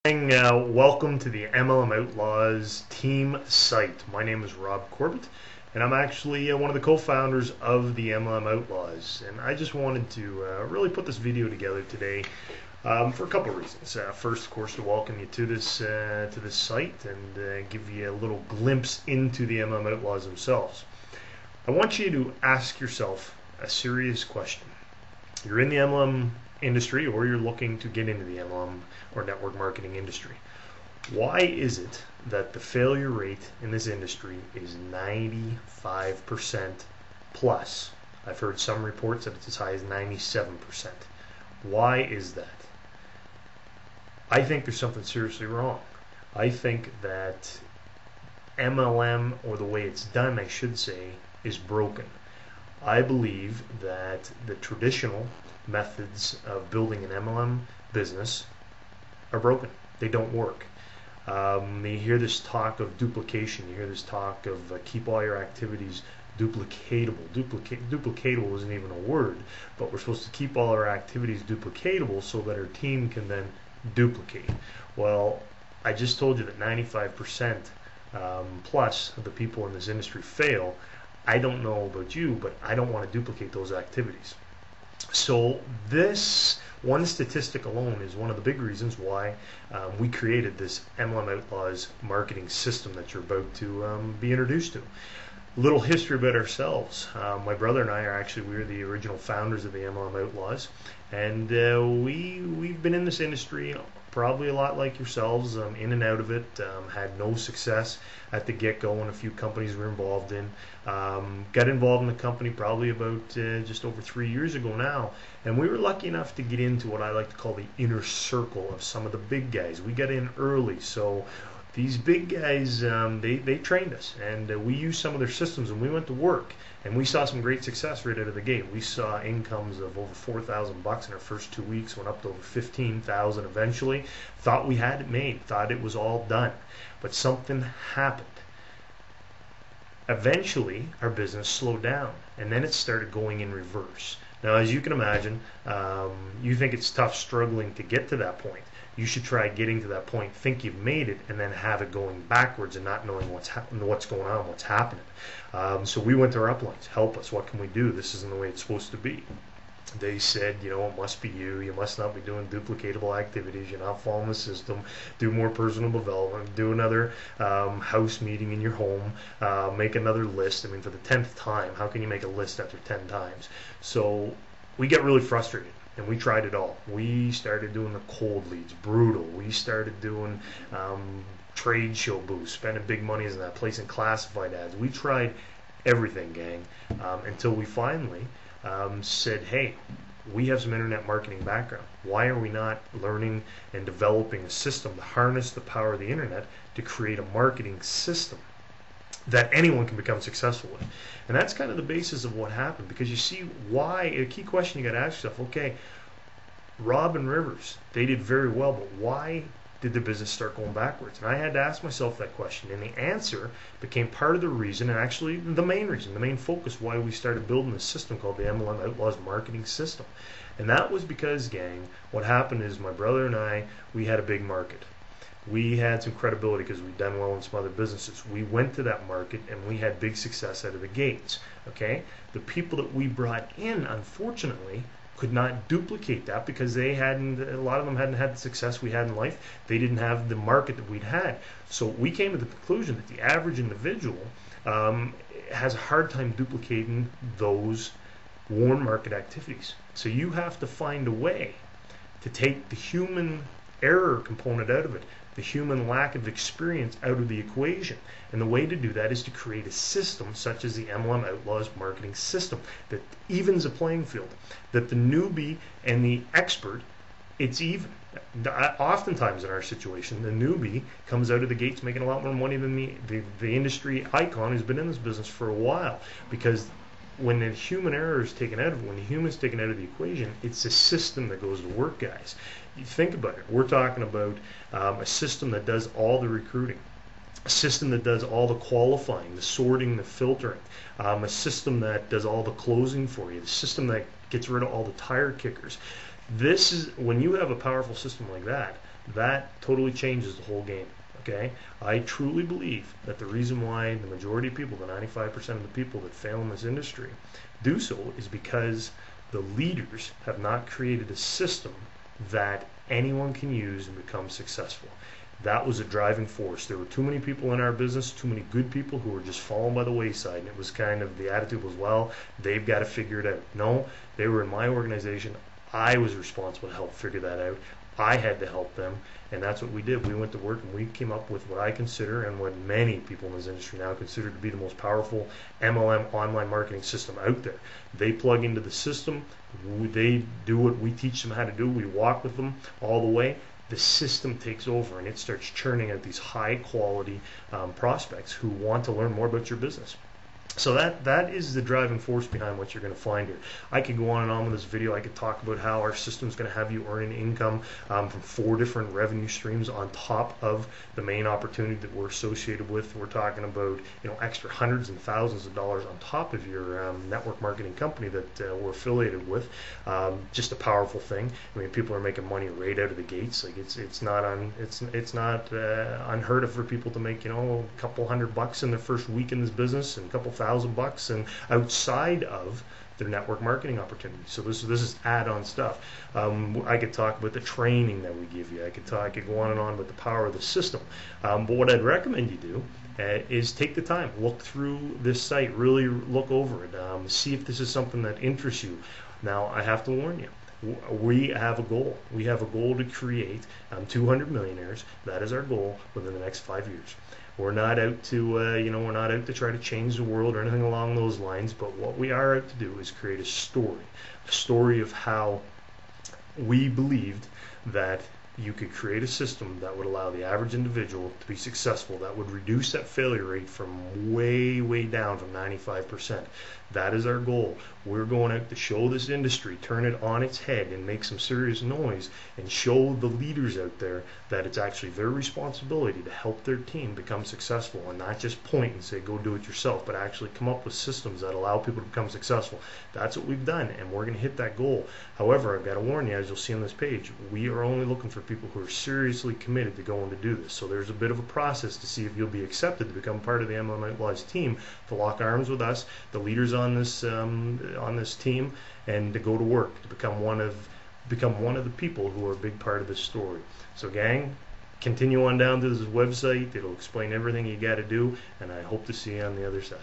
Welcome to the MLM Outlaws team site. My name is Rob Corbett, and I'm actually one of the co-founders of the MLM Outlaws. And I just wanted to really put this video together today for a couple of reasons. First, of course, to welcome you to this site and give you a little glimpse into the MLM Outlaws themselves. I want you to ask yourself a serious question. You're in the MLM industry, or you're looking to get into the MLM or network marketing industry. Why is it that the failure rate in this industry is 95% plus? I've heard some reports that it's as high as 97%. Why is that? I think there's something seriously wrong. I think that MLM, or the way it's done, I should say, is broken. I believe that the traditional methods of building an MLM business are broken. They don't work. You hear this talk of duplication. You hear this talk of keep all your activities duplicatable. Duplicatable isn't even a word, but we're supposed to keep all our activities duplicatable so that our team can then duplicate. Well, I just told you that 95% plus of the people in this industry fail. I don't know about you, but I don't want to duplicate those activities. So this one statistic alone is one of the big reasons why we created this MLM Outlaws marketing system that you're about to be introduced to. A little history about ourselves. My brother and I we were the original founders of the MLM Outlaws, and we've been in this industry probably a lot like yourselves, in and out of it. Had no success at the get-go in a few companies we were involved in. Got involved in the company probably about just over 3 years ago now, and we were lucky enough to get into what I like to call the inner circle of some of the big guys. We got in early, so these big guys, they trained us, and we used some of their systems, and we went to work, and we saw some great success right out of the gate. We saw incomes of over $4,000 in our first 2 weeks, went up to over $15,000 eventually. Thought we had it made, thought it was all done, but something happened. Eventually, our business slowed down, and then it started going in reverse. Now, as you can imagine, you think it's tough struggling to get to that point. You should try getting to that point, think you've made it, and then have it going backwards and not knowing what's going on, what's happening. So we went to our uplines. Help us. What can we do? This isn't the way it's supposed to be. They said, it must be you. You must not be doing duplicatable activities. You're not following the system. Do more personal development. Do another house meeting in your home. Make another list. I mean, for the 10th time, how can you make a list after 10 times? So we get really frustrated. And we tried it all. We started doing the cold leads, brutal. We started doing trade show booths, spending big money in that, placing classified ads. We tried everything, gang, until we finally said, hey, we have some internet marketing background. Why are we not learning and developing a system to harness the power of the internet to create a marketing system that anyone can become successful with? And that's kind of the basis of what happened, because you see why, a key question you got to ask yourself, okay, Rob and Rivers, they did very well, but why did the business start going backwards? And I had to ask myself that question, and the answer became part of the reason, and actually the main reason, the main focus why we started building this system called the MLM Outlaws marketing system. And that was because, gang, what happened is my brother and I, we had a big market. We had some credibility because we'd done well in some other businesses. We went to that market and we had big success out of the gates. Okay, the people that we brought in, unfortunately, could not duplicate that because a lot of them hadn't had the success we had in life. They didn't have the market that we'd had. So we came to the conclusion that the average individual has a hard time duplicating those warm market activities. So you have to find a way to take the human error component out of it, the human lack of experience out of the equation. And the way to do that is to create a system such as the MLM Outlaws marketing system that evens a playing field, that the newbie and the expert, it's even. Oftentimes in our situation, the newbie comes out of the gates making a lot more money than the industry icon who's been in this business for a while, because when the human error is taken out of it, when the human's taken out of the equation, it's a system that goes to work, guys. You think about it. We're talking about a system that does all the recruiting, a system that does all the qualifying, the sorting, the filtering, a system that does all the closing for you, the system that gets rid of all the tire kickers. This is when you have a powerful system like that. that totally changes the whole game. Okay, I truly believe that the reason why the majority of people, the 95% of the people that fail in this industry, do so is because the leaders have not created a system that anyone can use and become successful. That was a driving force. There were too many people in our business, too many good people who were just falling by the wayside. And it was kind of, the attitude was, well, they've got to figure it out. No, they were in my organization. I was responsible to help figure that out. I had to help them, and that's what we did. We went to work and we came up with what I consider, and what many people in this industry now consider to be, the most powerful MLM online marketing system out there. They plug into the system, they do what we teach them how to do, we walk with them all the way. The system takes over and it starts churning out these high quality prospects who want to learn more about your business. So that is the driving force behind what you're going to find here. I could go on and on with this video. I could talk about how our system is going to have you earning income from 4 different revenue streams on top of the main opportunity that we're associated with. We're talking about, extra hundreds and thousands of dollars on top of your network marketing company that we're affiliated with. Just a powerful thing. I mean, people are making money right out of the gates. Like it's not unheard of for people to make a couple $100 in their first week in this business, and a couple $1,000 and outside of their network marketing opportunities. So this is add-on stuff. I could talk about the training that we give you. I could go on and on about the power of the system. But what I'd recommend you do is take the time, look through this site, really look over it, see if this is something that interests you. Now, I have to warn you. We have a goal. We have a goal to create 200 millionaires. That is our goal within the next 5 years. We're not out to, we're not out to try to change the world or anything along those lines. But what we are out to do is create a story of how we believed that you could create a system that would allow the average individual to be successful, that would reduce that failure rate from way, way down from 95%. That is our goal. We're going out to show this industry, turn it on its head and make some serious noise, and show the leaders out there that it's actually their responsibility to help their team become successful, and not just point and say, go do it yourself, but actually come up with systems that allow people to become successful. That's what we've done, and we're going to hit that goal. However, I've got to warn you, as you'll see on this page, we are only looking for people who are seriously committed to going to do this. So there's a bit of a process to see if you'll be accepted to become part of the MLM OutLaws team, to lock arms with us, the leaders on this team, and to go to work to become one of the people who are a big part of this story. So gang, continue on down to this website. It'll explain everything you got to do, and I hope to see you on the other side.